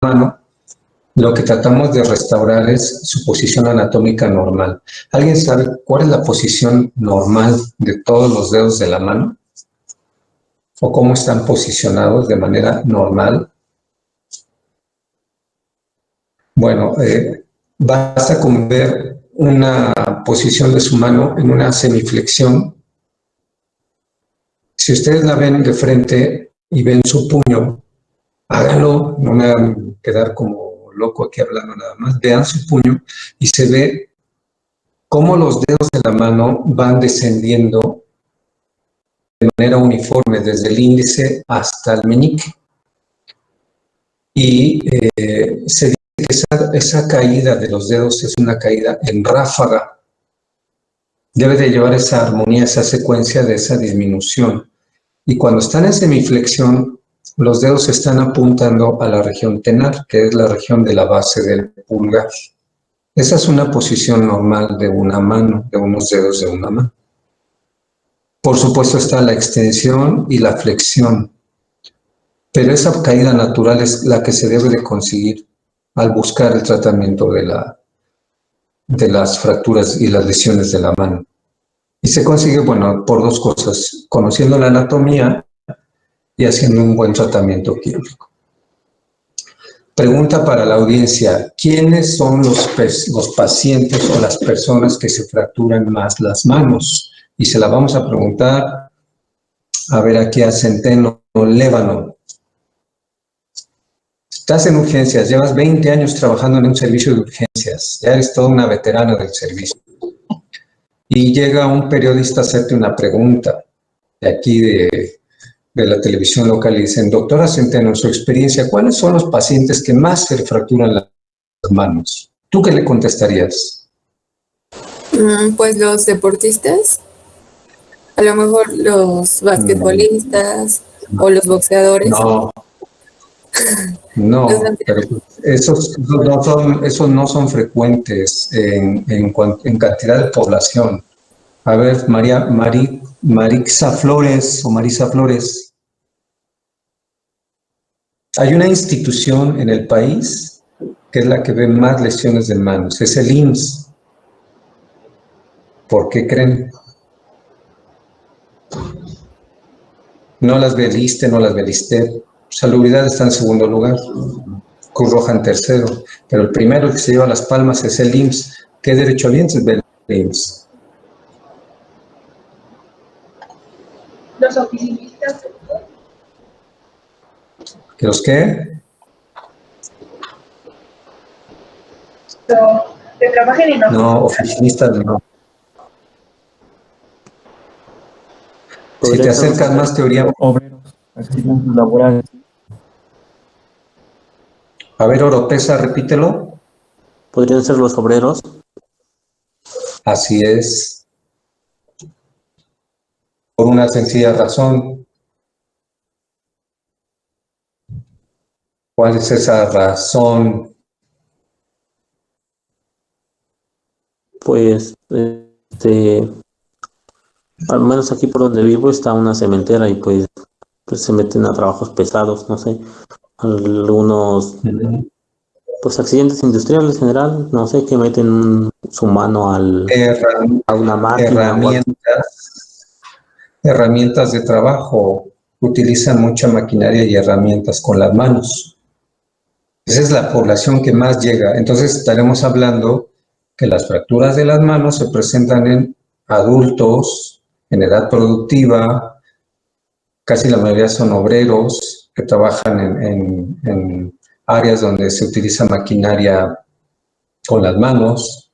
mano, lo que tratamos de restaurar es su posición anatómica normal. ¿Alguien sabe cuál es la posición normal de todos los dedos de la mano? ¿O cómo están posicionados de manera normal? Bueno, basta con ver una posición de su mano en una semiflexión. Si ustedes la ven de frente y ven su puño, háganlo, no me hagan quedar como loco aquí hablando nada más. Vean su puño y se ve cómo los dedos de la mano van descendiendo de manera uniforme desde el índice hasta el meñique. Y se dice que esa caída de los dedos es una caída en ráfaga. Debe de llevar esa armonía, esa secuencia de esa disminución. Y cuando están en semiflexión, los dedos están apuntando a la región tenar, que es la región de la base del pulgar. Esa es una posición normal de una mano, de unos dedos de una mano. Por supuesto está la extensión y la flexión, pero esa caída natural es la que se debe de conseguir al buscar el tratamiento de las fracturas y las lesiones de la mano. Y se consigue, bueno, por dos cosas, conociendo la anatomía y haciendo un buen tratamiento quirúrgico. Pregunta para la audiencia: ¿quiénes son los pacientes o las personas que se fracturan más las manos? Y se la vamos a preguntar, a ver aquí a Centeno Lévano. Estás en urgencias, llevas 20 años trabajando en un servicio de urgencias, ya eres toda una veterana del servicio. Y llega un periodista a hacerte una pregunta de aquí de la televisión local y dicen: doctora Centeno, en su experiencia, ¿cuáles son los pacientes que más se fracturan las manos? ¿Tú qué le contestarías? Pues los deportistas, a lo mejor los basquetbolistas o los boxeadores. No, pero esos no son frecuentes en cantidad de población. A ver, Marisa Flores o Marisa Flores. Hay una institución en el país que es la que ve más lesiones de manos, es el IMSS. ¿Por qué creen? No las ve el ISSSTE, no las ve el ISSSTE. Salubridad está en segundo lugar, Cruz Roja en tercero, pero el primero que se lleva las palmas es el IMSS. ¿Qué derechohabientes ve el IMSS? Los oficinistas. ¿Los qué? Que trabajen en oficinistas. No, oficinistas no. Si te acercas más teoría... Obreros, accidentes laborales. A ver, Oropesa, repítelo. ¿Podrían ser los obreros? Así es. Por una sencilla razón. ¿Cuál es esa razón? Pues, al menos aquí por donde vivo está una cementera y pues se meten a trabajos pesados, no sé, algunos pues accidentes industriales en general, no sé, que meten su mano a una máquina. Herramientas de trabajo, utilizan mucha maquinaria y herramientas con las manos. Esa es la población que más llega. Entonces estaremos hablando que las fracturas de las manos se presentan en adultos, en edad productiva, casi la mayoría son obreros que trabajan en áreas donde se utiliza maquinaria con las manos,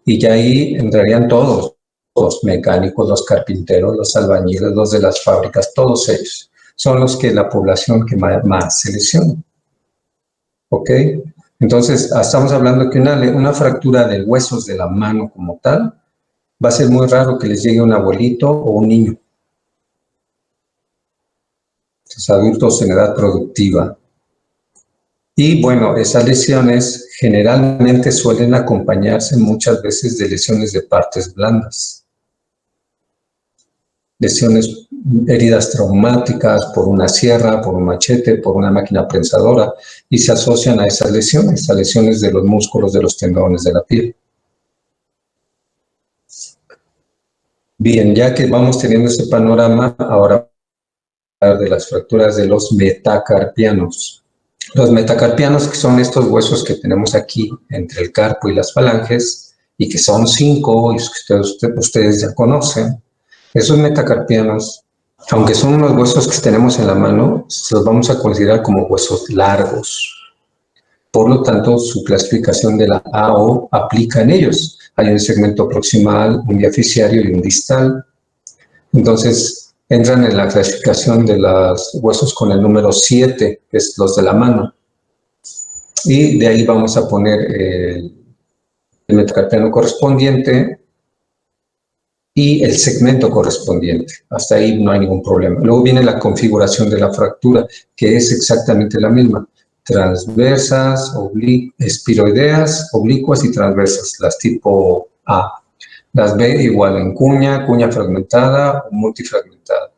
y ya ahí entrarían todos, los mecánicos, los carpinteros, los albañiles, los de las fábricas, todos ellos son los que la población que más se lesiona. ¿Ok? Entonces, estamos hablando que una fractura de huesos de la mano como tal, va a ser muy raro que les llegue un abuelito o un niño. Los adultos en edad productiva. Y bueno, esas lesiones generalmente suelen acompañarse muchas veces de lesiones de partes blandas. lesiones, heridas traumáticas por una sierra, por un machete, por una máquina prensadora, y se asocian a esas lesiones, a lesiones de los músculos, de los tendones, de la piel. Bien, ya que vamos teniendo ese panorama, ahora hablar de las fracturas de los metacarpianos. Los metacarpianos, que son estos huesos que tenemos aquí entre el carpo y las falanges, y que son 5, y que ustedes ya conocen. Esos metacarpianos, aunque son unos huesos que tenemos en la mano, los vamos a considerar como huesos largos. Por lo tanto, su clasificación de la AO aplica en ellos. Hay un segmento proximal, un diaficiario y un distal. Entonces, entran en la clasificación de los huesos con el número 7, que es los de la mano. Y de ahí vamos a poner el metacarpiano correspondiente y el segmento correspondiente. Hasta ahí no hay ningún problema. Luego viene la configuración de la fractura, que es exactamente la misma. Transversas, espiroideas, oblicuas y transversas, las tipo A. Las B igual en cuña, cuña fragmentada o multifragmentada.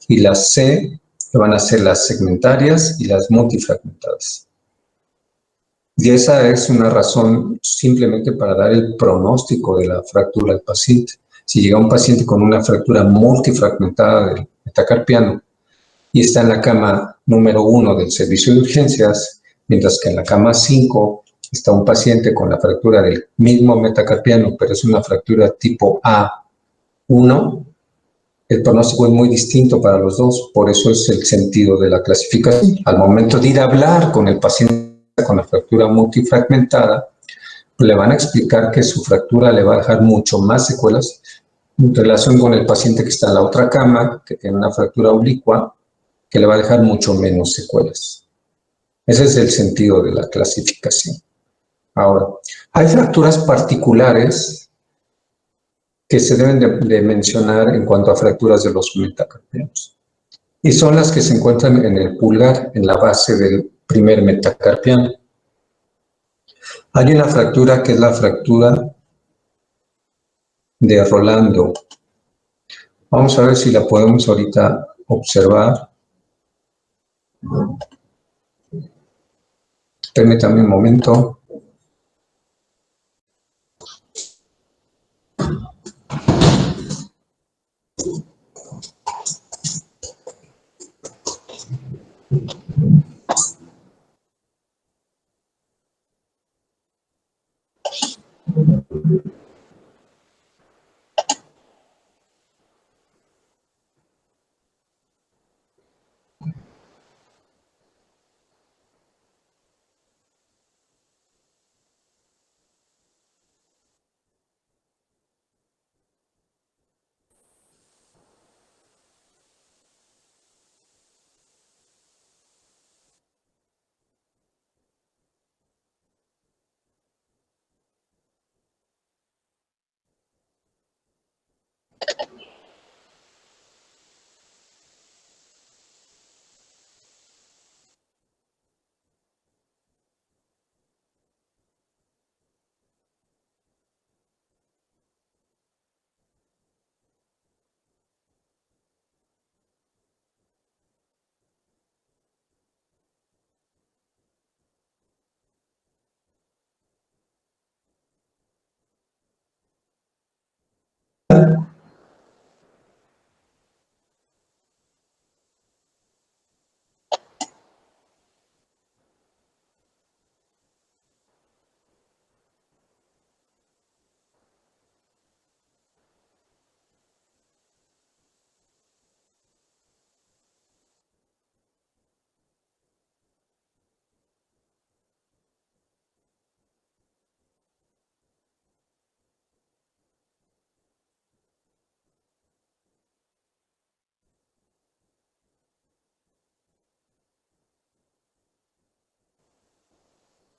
Y las C, que van a ser las segmentarias y las multifragmentadas. Y esa es una razón simplemente para dar el pronóstico de la fractura al paciente. Si llega un paciente con una fractura multifragmentada del metacarpiano y está en la cama número 1 del servicio de urgencias, mientras que en la cama 5 está un paciente con la fractura del mismo metacarpiano, pero es una fractura tipo A1, el pronóstico es muy distinto para los dos, por eso es el sentido de la clasificación. Al momento de ir a hablar con el paciente con la fractura multifragmentada, le van a explicar que su fractura le va a dejar mucho más secuelas en relación con el paciente que está en la otra cama, que tiene una fractura oblicua, que le va a dejar mucho menos secuelas. Ese es el sentido de la clasificación. Ahora, hay fracturas particulares que se deben de mencionar en cuanto a fracturas de los metacarpianos. Y son las que se encuentran en el pulgar, en la base del primer metacarpiano. Hay una fractura que es la fractura de Rolando. Vamos a ver si la podemos ahorita observar. Permítame un momento.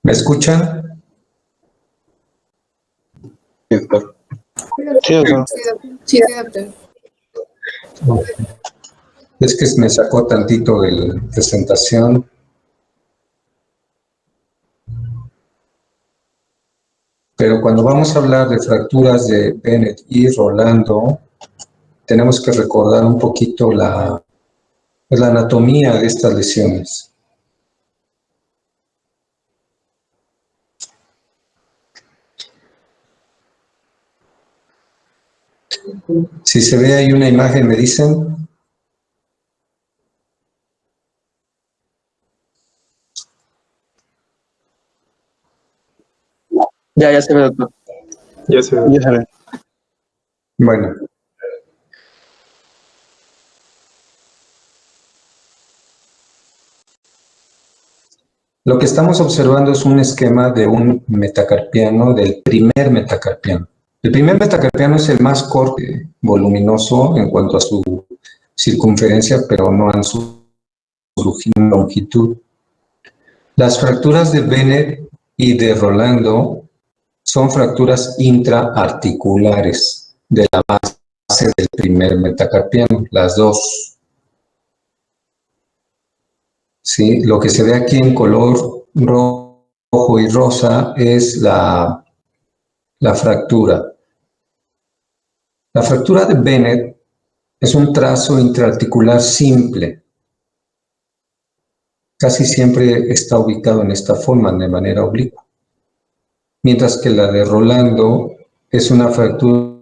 ¿Me escuchan? Sí, doctor. Sí, doctor. Es que me sacó tantito de la presentación. Pero cuando vamos a hablar de fracturas de Bennett y Rolando, tenemos que recordar un poquito la anatomía de estas lesiones. Si se ve ahí una imagen, me dicen. Ya se ve, doctor. Ya se ve. Ya se ve. Bueno. Lo que estamos observando es un esquema de un metacarpiano, del primer metacarpiano. El primer metacarpiano es el más corto, voluminoso en cuanto a su circunferencia, pero no en su longitud. Las fracturas de Bennett y de Rolando son fracturas intraarticulares de la base del primer metacarpiano, las dos. ¿Sí? Lo que se ve aquí en color rojo y rosa es la fractura. La fractura de Bennett es un trazo intraarticular simple. Casi siempre está ubicado en esta forma, de manera oblicua. Mientras que la de Rolando es una fractura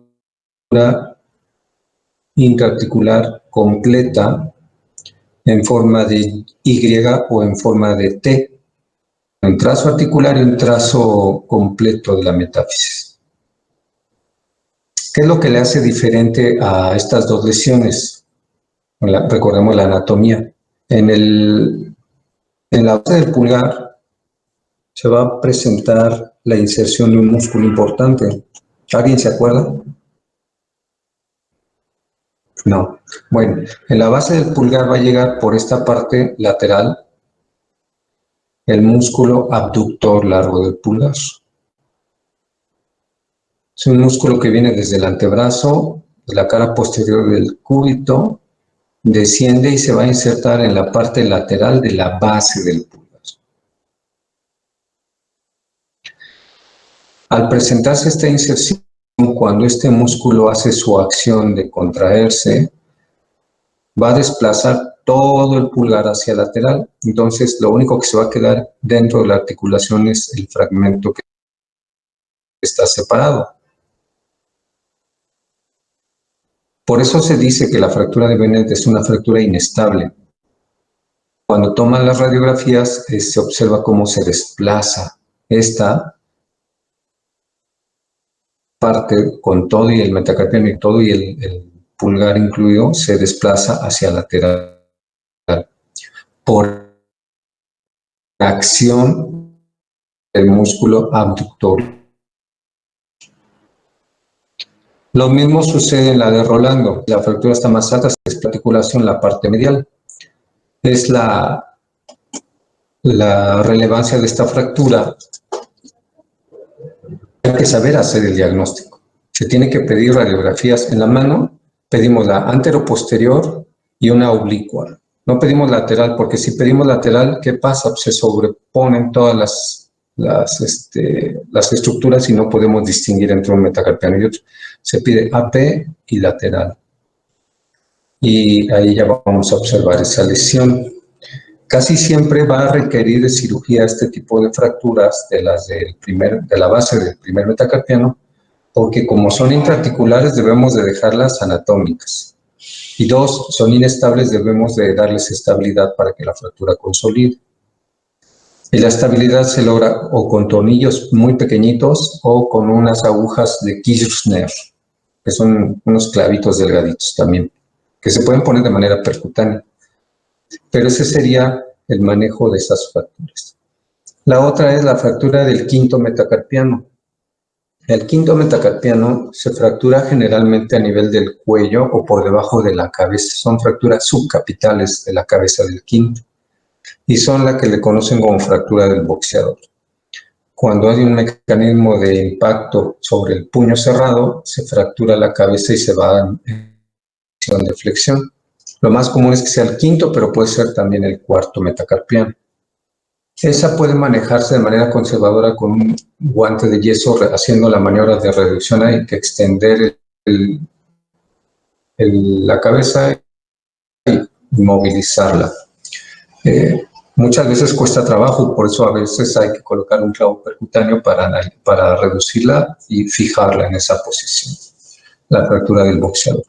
intraarticular completa en forma de Y o en forma de T. Un trazo articular y un trazo completo de la metáfisis. ¿Qué es lo que le hace diferente a estas dos lesiones? Recordemos la anatomía. En la base del pulgar se va a presentar la inserción de un músculo importante. ¿Alguien se acuerda? No. Bueno, en la base del pulgar va a llegar por esta parte lateral el músculo abductor largo del pulgar. Es un músculo que viene desde el antebrazo, de la cara posterior del cúbito, desciende y se va a insertar en la parte lateral de la base del pulgar. Al presentarse esta inserción, cuando este músculo hace su acción de contraerse, va a desplazar todo el pulgar hacia lateral. Entonces, lo único que se va a quedar dentro de la articulación es el fragmento que está separado. Por eso se dice que la fractura de Bennett es una fractura inestable. Cuando toman las radiografías, se observa cómo se desplaza esta parte con todo y el metacarpiano y todo y el pulgar incluido, se desplaza hacia lateral por acción del músculo abductor. Lo mismo sucede en la de Rolando. La fractura está más alta, es la articulación, la parte medial. Es la relevancia de esta fractura. Hay que saber hacer el diagnóstico. Se tiene que pedir radiografías en la mano. Pedimos la anteroposterior y una oblicua. No pedimos lateral, porque si pedimos lateral, ¿qué pasa? Se sobreponen todas las estructuras y no podemos distinguir entre un metacarpiano y otro. Se pide AP y lateral. Y ahí ya vamos a observar esa lesión. Casi siempre va a requerir de cirugía este tipo de fracturas de la base del primer metacarpiano, porque como son intraarticulares debemos de dejarlas anatómicas. Y dos, son inestables, debemos de darles estabilidad para que la fractura consolide. Y la estabilidad se logra o con tornillos muy pequeñitos o con unas agujas de Kirchner, que son unos clavitos delgaditos también, que se pueden poner de manera percutánea. Pero ese sería el manejo de esas fracturas. La otra es la fractura del quinto metacarpiano. El quinto metacarpiano se fractura generalmente a nivel del cuello o por debajo de la cabeza. Son fracturas subcapitales de la cabeza del quinto y son la que le conocen como fractura del boxeador. Cuando hay un mecanismo de impacto sobre el puño cerrado, se fractura la cabeza y se va en posición de flexión. Lo más común es que sea el quinto, pero puede ser también el cuarto metacarpiano. Esa puede manejarse de manera conservadora con un guante de yeso, haciendo la maniobra de reducción. Hay que extender la cabeza y movilizarla. Muchas veces cuesta trabajo, por eso a veces hay que colocar un clavo percutáneo para reducirla y fijarla en esa posición, la fractura del boxeador.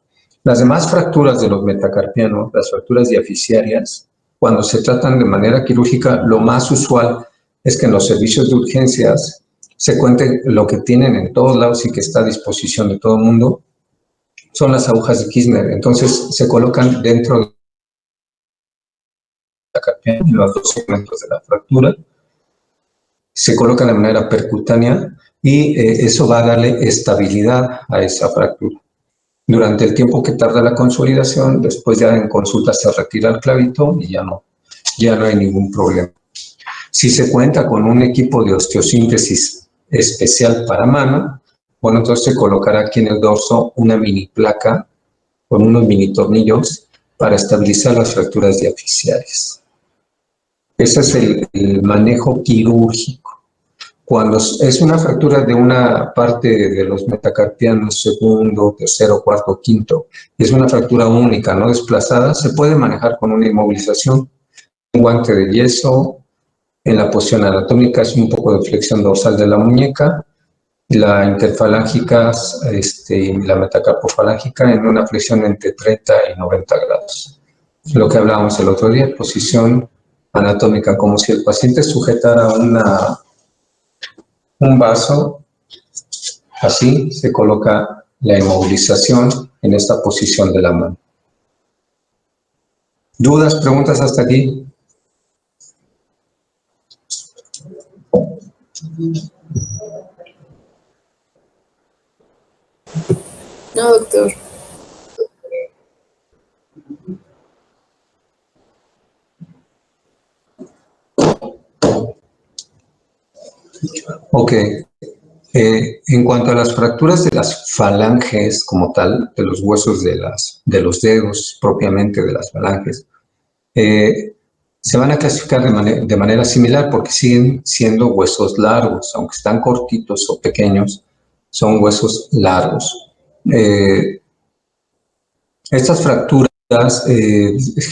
Las demás fracturas de los metacarpianos, las fracturas diaficiarias, cuando se tratan de manera quirúrgica, lo más usual es que en los servicios de urgencias se cuente lo que tienen en todos lados y que está a disposición de todo el mundo, son las agujas de Kirchner. Entonces se colocan dentro de en los dos segmentos de la fractura, se coloca de manera percutánea y eso va a darle estabilidad a esa fractura. Durante el tiempo que tarda la consolidación, después ya en consulta se retira el clavito y ya no hay ningún problema. Si se cuenta con un equipo de osteosíntesis especial para mano, bueno, entonces se colocará aquí en el dorso una mini placa con unos mini tornillos para estabilizar las fracturas diaficiarias. Ese es el manejo quirúrgico. Cuando es una fractura de una parte de los metacarpianos, segundo, tercero, cuarto, quinto, es una fractura única, no desplazada, se puede manejar con una inmovilización, un guante de yeso, en la posición anatómica es un poco de flexión dorsal de la muñeca, la interfalángica y la metacarpofalángica en una flexión entre 30 y 90 grados. Lo que hablábamos el otro día, posición anatómica, como si el paciente sujetara un vaso, así se coloca la inmovilización en esta posición de la mano. ¿Dudas, preguntas hasta aquí? No, doctor. Ok. En cuanto a las fracturas de las falanges como tal, de los huesos de los dedos propiamente de las falanges, se van a clasificar de manera similar porque siguen siendo huesos largos, aunque están cortitos o pequeños, son huesos largos. Estas fracturas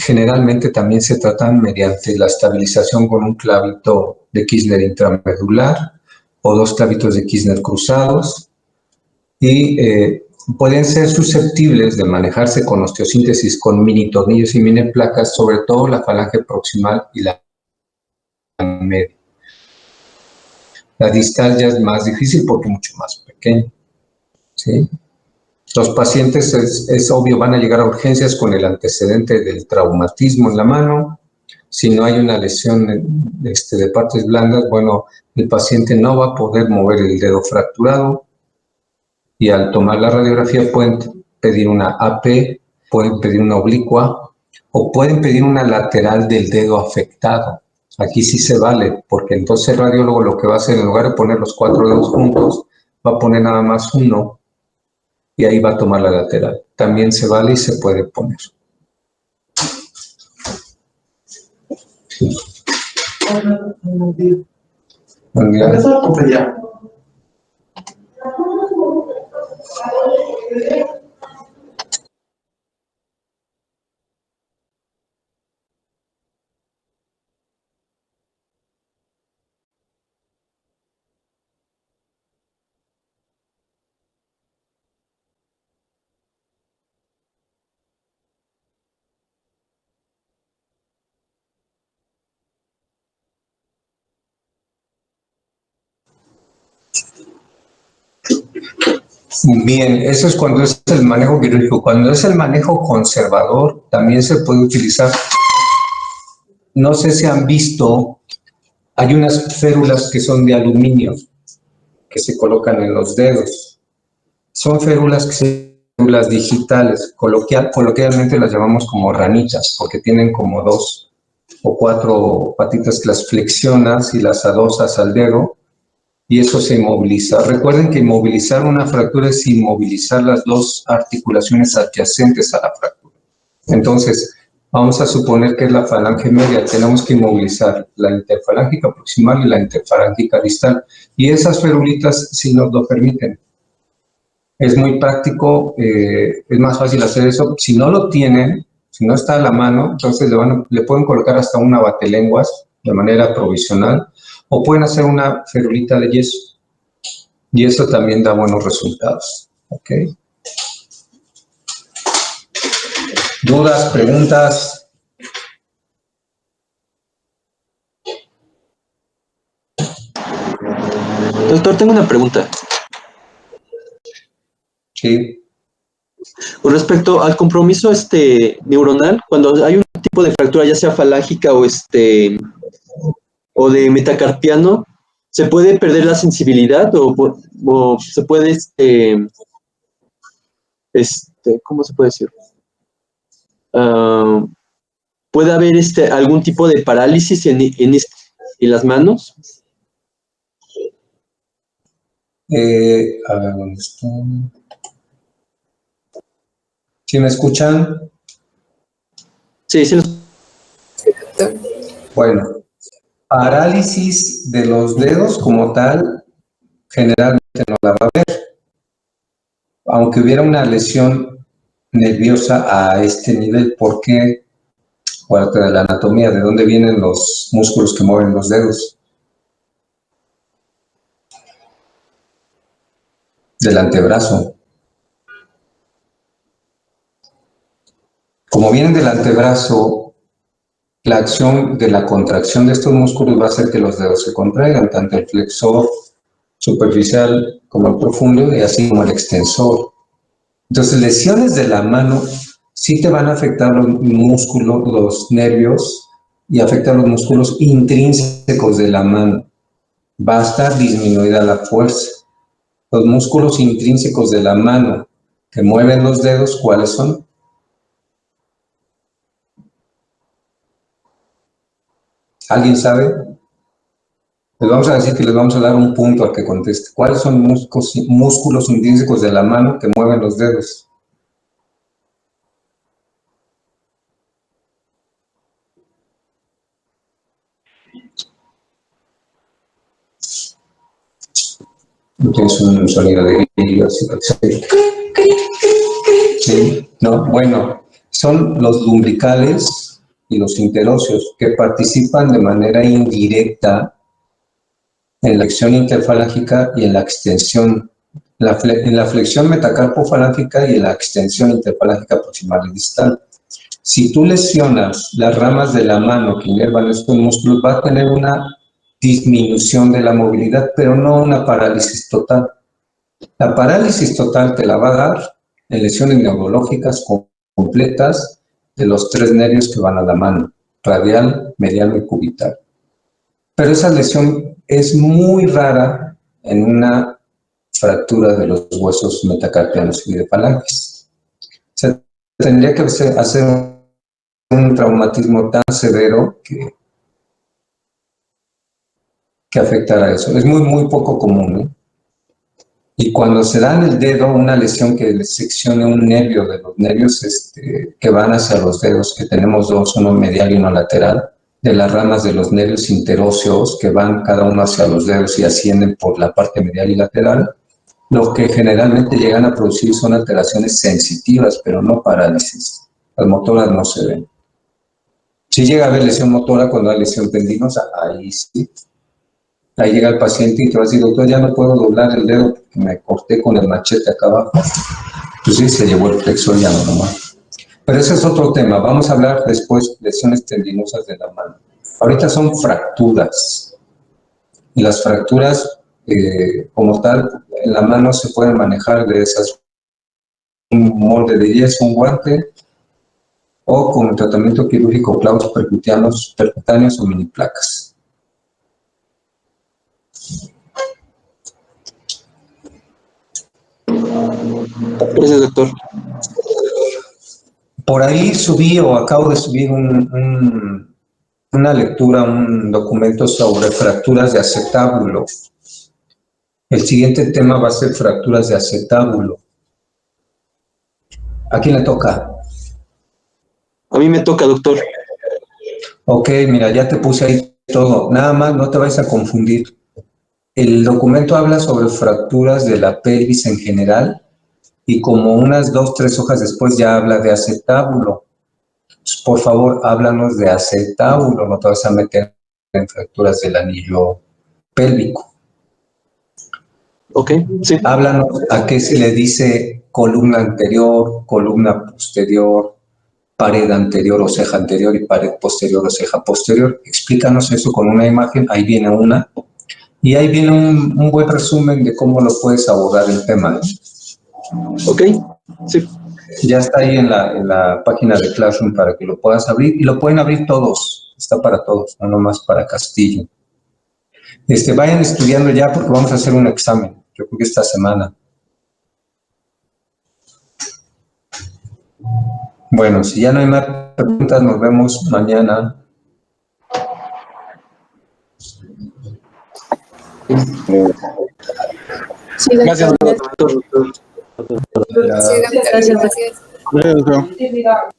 generalmente también se tratan mediante la estabilización con un clavito de Kirchner intramedular o dos clavitos de Kirchner cruzados y pueden ser susceptibles de manejarse con osteosíntesis con mini tornillos y mini placas, sobre todo la falange proximal y la media. La distal ya es más difícil porque es mucho más pequeño, ¿sí? Los pacientes, es obvio, van a llegar a urgencias con el antecedente del traumatismo en la mano. Si no hay una lesión de partes blandas, bueno, el paciente no va a poder mover el dedo fracturado y al tomar la radiografía pueden pedir una AP, pueden pedir una oblicua o pueden pedir una lateral del dedo afectado. Aquí sí se vale, porque entonces el radiólogo lo que va a hacer, en lugar de poner los 4 dedos juntos, va a poner nada más uno y ahí va a tomar la lateral. También se vale y se puede poner. Buen día. Bien, eso es cuando es el manejo quirúrgico. Cuando es el manejo conservador, también se puede utilizar. No sé si han visto, hay unas férulas que son de aluminio, que se colocan en los dedos. Son férulas digitales, coloquialmente las llamamos como ranitas, porque tienen como 2 o 4 patitas que las flexionas y las adosas al dedo, y eso se inmoviliza. Recuerden que inmovilizar una fractura es inmovilizar las dos articulaciones adyacentes a la fractura. Entonces, vamos a suponer que es la falange media, tenemos que inmovilizar la interfalángica proximal y la interfalángica distal, y esas ferulitas sí nos lo permiten. Es muy práctico, es más fácil hacer eso. Si no lo tienen, si no está a la mano, entonces le pueden colocar hasta una batelenguas de manera provisional o pueden hacer una ferulita de yeso y eso también da buenos resultados. ¿Ok? ¿Dudas, preguntas? Doctor, tengo una pregunta. Sí. Con respecto al compromiso neuronal, cuando hay un tipo de fractura, ya sea falángica o de metacarpiano, ¿se puede perder la sensibilidad o se puede ¿cómo se puede decir? ¿Puede haber algún tipo de parálisis en las manos? A ver, ¿dónde está? ¿Sí me escuchan? Sí, sí. Bueno, parálisis de los dedos como tal, generalmente no la va a haber. Aunque hubiera una lesión nerviosa a este nivel, ¿por qué? Parte de la anatomía, ¿de dónde vienen los músculos que mueven los dedos? Del antebrazo. Como vienen del antebrazo, la acción de la contracción de estos músculos va a hacer que los dedos se contraigan, tanto el flexor superficial como el profundo y así como el extensor. Entonces, lesiones de la mano sí te van a afectar los músculos, los nervios y afectan los músculos intrínsecos de la mano. Va a estar disminuida la fuerza. Los músculos intrínsecos de la mano que mueven los dedos, ¿cuáles son? ¿Alguien sabe? Les vamos a decir que les vamos a dar un punto al que conteste. ¿Cuáles son músculos intrínsecos de la mano que mueven los dedos? Tienes un sonido de grillo, así. Sí, no, bueno, son los lumbricales y los interóseos que participan de manera indirecta en la flexión interfalángica y en la extensión, en la flexión metacarpofalángica y en la extensión interfalángica proximal y distal. Si tú lesionas las ramas de la mano que inervan estos músculos, va a tener una disminución de la movilidad, pero no una parálisis total. La parálisis total te la va a dar en lesiones neurológicas completas de los 3 nervios que van a la mano, radial, mediano y cubital. Pero esa lesión es muy rara en una fractura de los huesos metacarpianos y de falanges. Se tendría que hacer un traumatismo tan severo que afectara eso. Es muy, muy poco común, ¿eh? Y cuando se da en el dedo una lesión que le seccione un nervio de los nervios que van hacia los dedos, que tenemos dos, uno medial y uno lateral, de las ramas de los nervios interóseos que van cada uno hacia los dedos y ascienden por la parte medial y lateral, lo que generalmente llegan a producir son alteraciones sensitivas, pero no parálisis. Las motoras no se ven. Si llega a haber lesión motora cuando hay lesión tendinosa, ahí sí. Ahí llega el paciente y te va a decir, doctor, ya no puedo doblar el dedo porque me corté con el machete acá abajo. Pues sí, se llevó el flexor ya no nomás. Pero ese es otro tema. Vamos a hablar después de lesiones tendinosas de la mano. Ahorita son fracturas. Y las fracturas, como tal, en la mano se pueden manejar de esas. Un molde de yeso, un guante, o con el tratamiento quirúrgico clavos percutáneos o mini placas. Gracias, doctor. Por ahí subí o acabo de subir una lectura, un documento sobre fracturas de acetábulo. El siguiente tema va a ser fracturas de acetábulo. ¿A quién le toca? A mí me toca, doctor. Ok, mira, ya te puse ahí todo. Nada más, no te vayas a confundir. El documento habla sobre fracturas de la pelvis en general y como unas 2, 3 hojas después ya habla de acetábulo. Pues, por favor, háblanos de acetábulo, no te vas a meter en fracturas del anillo pélvico. Ok, sí. Háblanos a qué se le dice columna anterior, columna posterior, pared anterior o ceja anterior y pared posterior o ceja posterior. Explícanos eso con una imagen, ahí viene una. Y ahí viene un buen resumen de cómo lo puedes abordar el tema. Ok, sí. Ya está ahí en la página de Classroom para que lo puedas abrir. Y lo pueden abrir todos, está para todos, no nomás para Castillo. Vayan estudiando ya porque vamos a hacer un examen, yo creo que esta semana. Bueno, si ya no hay más preguntas, nos vemos mañana. Sí, Gracias, doctor. doctor. Sí, gracias. Gracias, doctor.